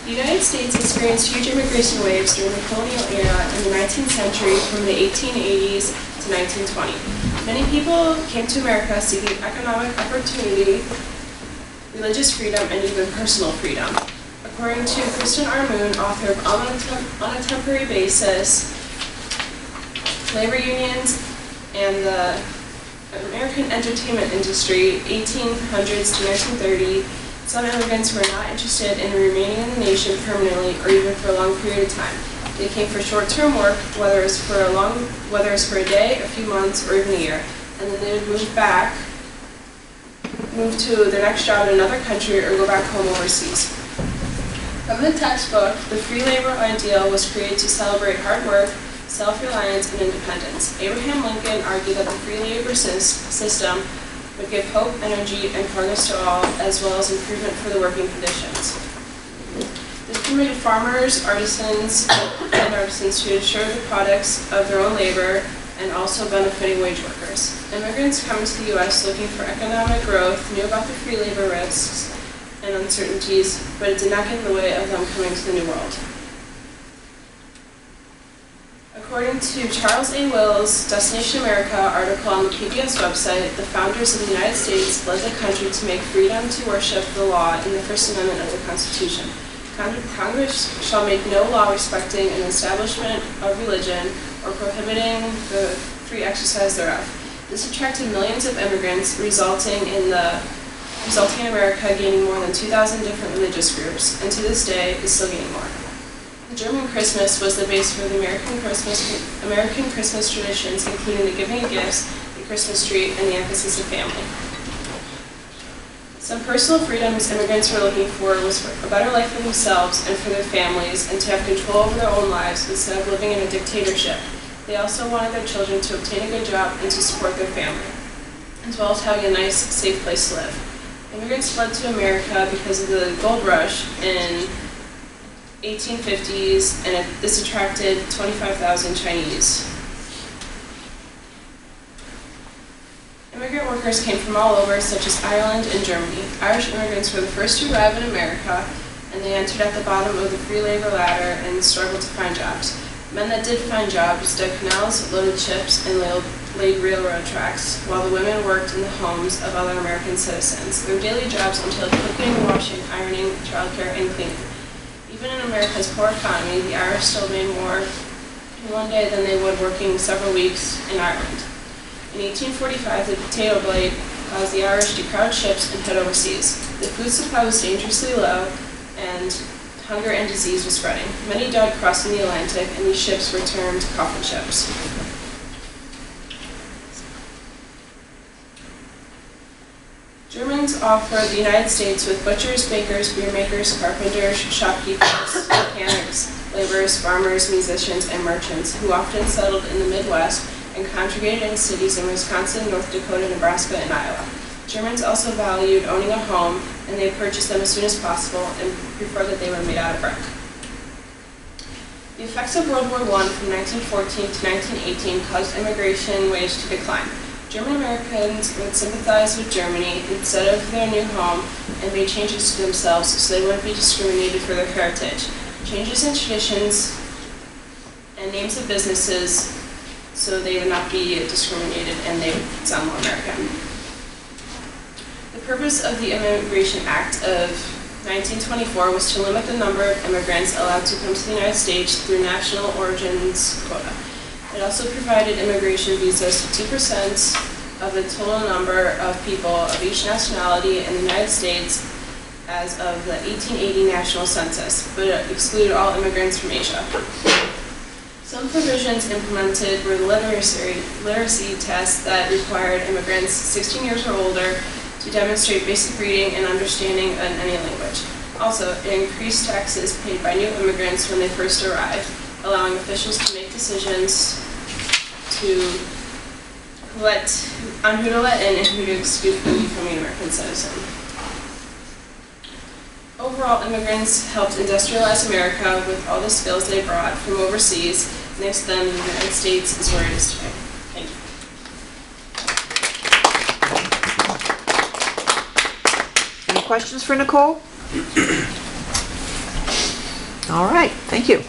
The United States experienced huge immigration waves during the colonial era in the 19th century from the 1880s to 1920. Many people came to America seeking economic opportunity, religious freedom, and even personal freedom. According to Kristen R. Moon, author of On a Temporary Basis, Labor Unions and the American Entertainment Industry, 1800s to 1930, some immigrants were not interested in remaining in the nation permanently or even for a long period of time. They came for short-term work, whether it's for a day, a few months, or even a year, and then they would move to their next job in another country or go back home overseas. From the textbook, the free labor ideal was created to celebrate hard work, self-reliance, and independence. Abraham Lincoln argued that the free labor system would give hope, energy, and progress to all, as well as improvement for the working conditions. This permitted farmers, artisans, and artisans to ensure the products of their own labor and also benefiting wage workers. Immigrants coming to the U.S. looking for economic growth knew about the free labor risks and uncertainties, but it did not get in the way of them coming to the New World. According to Charles A. Will's Destination America article on the PBS website, the founders of the United States led the country to make freedom to worship the law in the First Amendment of the Constitution. Congress shall make no law respecting an establishment of religion or prohibiting the free exercise thereof. This attracted millions of immigrants, resulting in America gaining more than 2,000 different religious groups, and to this day is still gaining more. The German Christmas was the base for the American Christmas traditions, including the giving of gifts, the Christmas tree, and the emphasis of family. Some personal freedoms immigrants were looking for was for a better life for themselves and for their families, and to have control over their own lives instead of living in a dictatorship. They also wanted their children to obtain a good job and to support their family, as well as having a nice, safe place to live. Immigrants fled to America because of the gold rush in 1850s, and this attracted 25,000 Chinese. Immigrant workers came from all over, such as Ireland and Germany. Irish immigrants were the first to arrive in America, and they entered at the bottom of the free labor ladder and struggled to find jobs. Men that did find jobs dug canals, loaded ships, and laid railroad tracks, while the women worked in the homes of other American citizens. Their daily jobs entailed cooking, washing, ironing, childcare, and cleaning. Even in America's poor economy, the Irish still made more in one day than they would working several weeks in Ireland. In 1845, the potato blight caused the Irish to crowd ships and head overseas. The food supply was dangerously low, and hunger and disease was spreading. Many died crossing the Atlantic, and these ships were termed coffin ships. Germans offered the United States with butchers, bakers, beer makers, carpenters, shopkeepers, mechanics, laborers, farmers, musicians, and merchants, who often settled in the Midwest and congregated in cities in Wisconsin, North Dakota, Nebraska, and Iowa. Germans also valued owning a home, and they purchased them as soon as possible and preferred that they were made out of brick. The effects of World War I from 1914 to 1918 caused immigration waves to decline. German Americans would sympathize with Germany instead of their new home and made changes to themselves so they wouldn't be discriminated for their heritage. Changes in traditions and names of businesses so they would not be discriminated and they would sound more American. The purpose of the Immigration Act of 1924 was to limit the number of immigrants allowed to come to the United States through national origins quota. It also provided immigration visas to 2% of the total number of people of each nationality in the United States as of the 1880 national census, but it excluded all immigrants from Asia. Some provisions implemented were the literacy tests that required immigrants 16 years or older to demonstrate basic reading and understanding in any language. Also, it increased taxes paid by new immigrants when they first arrived, allowing officials to make decisions on who to let in and who to exclude from becoming an American citizen. Overall, immigrants helped industrialize America with all the skills they brought from overseas. Next to them, the United States is where it is today. Thank you. Any questions for Nicole? All right, thank you.